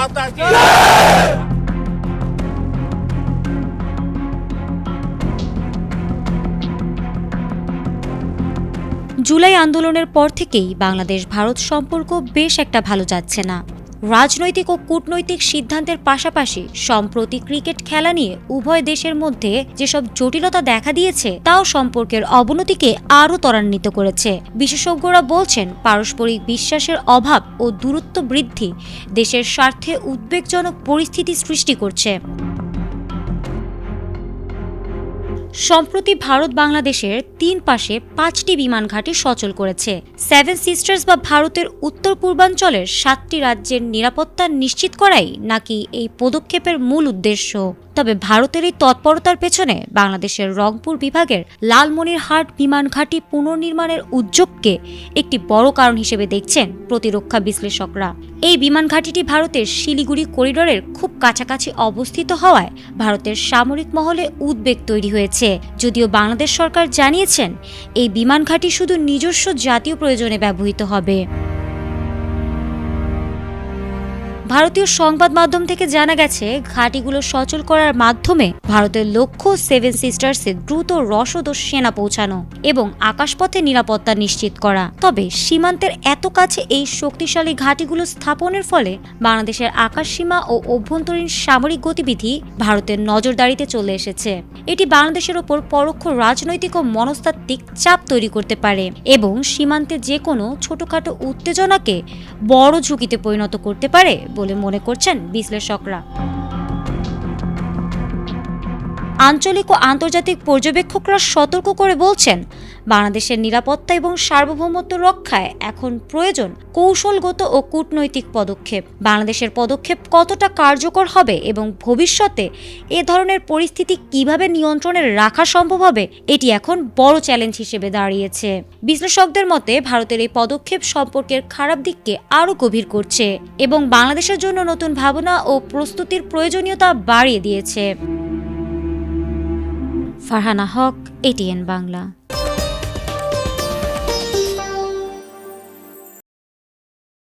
माता की। জুলাই আন্দোলনের পর থেকেই বাংলাদেশ ভারত সম্পর্ক বেশ একটা ভালো যাচ্ছে না। রাজনৈতিক ও কূটনৈতিক সিদ্ধান্তের পাশাপাশি সম্প্রতি ক্রিকেট খেলা নিয়ে উভয় দেশের মধ্যে যেসব জটিলতা দেখা দিয়েছে তাও সম্পর্কের অবনতিকে আরও ত্বরান্বিত করেছে। বিশেষজ্ঞরা বলছেন, পারস্পরিক বিশ্বাসের অভাব ও দূরত্ব বৃদ্ধি দেশের স্বার্থে উদ্বেগজনক পরিস্থিতি সৃষ্টি করছে। সম্প্রতি ভারত বাংলাদেশের 3 পাশে 5টি বিমান ঘাঁটি সচল করেছে। সেভেন সিস্টার্স বা ভারতের উত্তর পূর্বাঞ্চলের 7টি রাজ্যের নিরাপত্তা নিশ্চিত করাই নাকি এই পদক্ষেপের মূল উদ্দেশ্য। তবে ভারতের এই তৎপরতার পেছনে বাংলাদেশের রংপুর বিভাগের লালমনিরহাট বিমান ঘাঁটি পুনর্নির্মাণের উদ্যোগকে একটি বড় কারণ হিসেবে দেখছেন প্রতিরক্ষা বিশ্লেষকরা। এই বিমান ঘাঁটিটি ভারতের শিলিগুড়ি করিডোরের খুব কাছাকাছি অবস্থিত হওয়ায় ভারতের সামরিক মহলে উদ্বেগ তৈরি হয়েছে। যদিও বাংলাদেশ সরকার জানিয়েছেন, এই বিমান ঘাঁটি শুধু নিজস্ব জাতীয় প্রয়োজনে ব্যবহৃত হবে। ভারতীয় সংবাদ মাধ্যম থেকে জানা গেছে, ঘাঁটিগুলো সচল করার মাধ্যমে ভারতের লক্ষ্য সেভেন সিস্টার্সে দ্রুত রসদ ও সেনা পৌঁছানো এবং আকাশপথে নিরাপত্তা নিশ্চিত করা। তবে সীমান্তের এত কাছে এই শক্তিশালী ঘাঁটিগুলো স্থাপনের ফলে বাংলাদেশের আকাশসীমা ও অভ্যন্তরীণ সামরিক গতিবিধি ভারতের নজরদারিতে চলে এসেছে। এটি বাংলাদেশের ওপর পরোক্ষ রাজনৈতিক ও মনস্তাত্ত্বিক চাপ তৈরি করতে পারে এবং সীমান্তে যে কোনো ছোটখাটো উত্তেজনাকে বড় ঝুঁকিতে পরিণত করতে পারে বলে মনে করছেন বিশ্লেষকরা। আঞ্চলিক ও আন্তর্জাতিক পর্যবেক্ষকরা সতর্ক করে বলছেন, বাংলাদেশের নিরাপত্তা এবং সার্বভৌমত্ব রক্ষায় এখন প্রয়োজন কৌশলগত ও কূটনৈতিক পদক্ষেপ। বাংলাদেশের পদক্ষেপ কতটা কার্যকর হবে এবং ভবিষ্যতে এ ধরনের পরিস্থিতি কিভাবে নিয়ন্ত্রণে রাখা সম্ভব হবে, এটি এখন বড় চ্যালেঞ্জ হিসেবে দাঁড়িয়েছে। বিশ্লেষকদের মতে, ভারতের এই পদক্ষেপ সম্পর্কের খারাপ দিককে আরও গভীর করছে এবং বাংলাদেশের জন্য নতুন ভাবনা ও প্রস্তুতির প্রয়োজনীয়তা বাড়িয়ে দিয়েছে। ফারহানা হক, ATN বাংলা।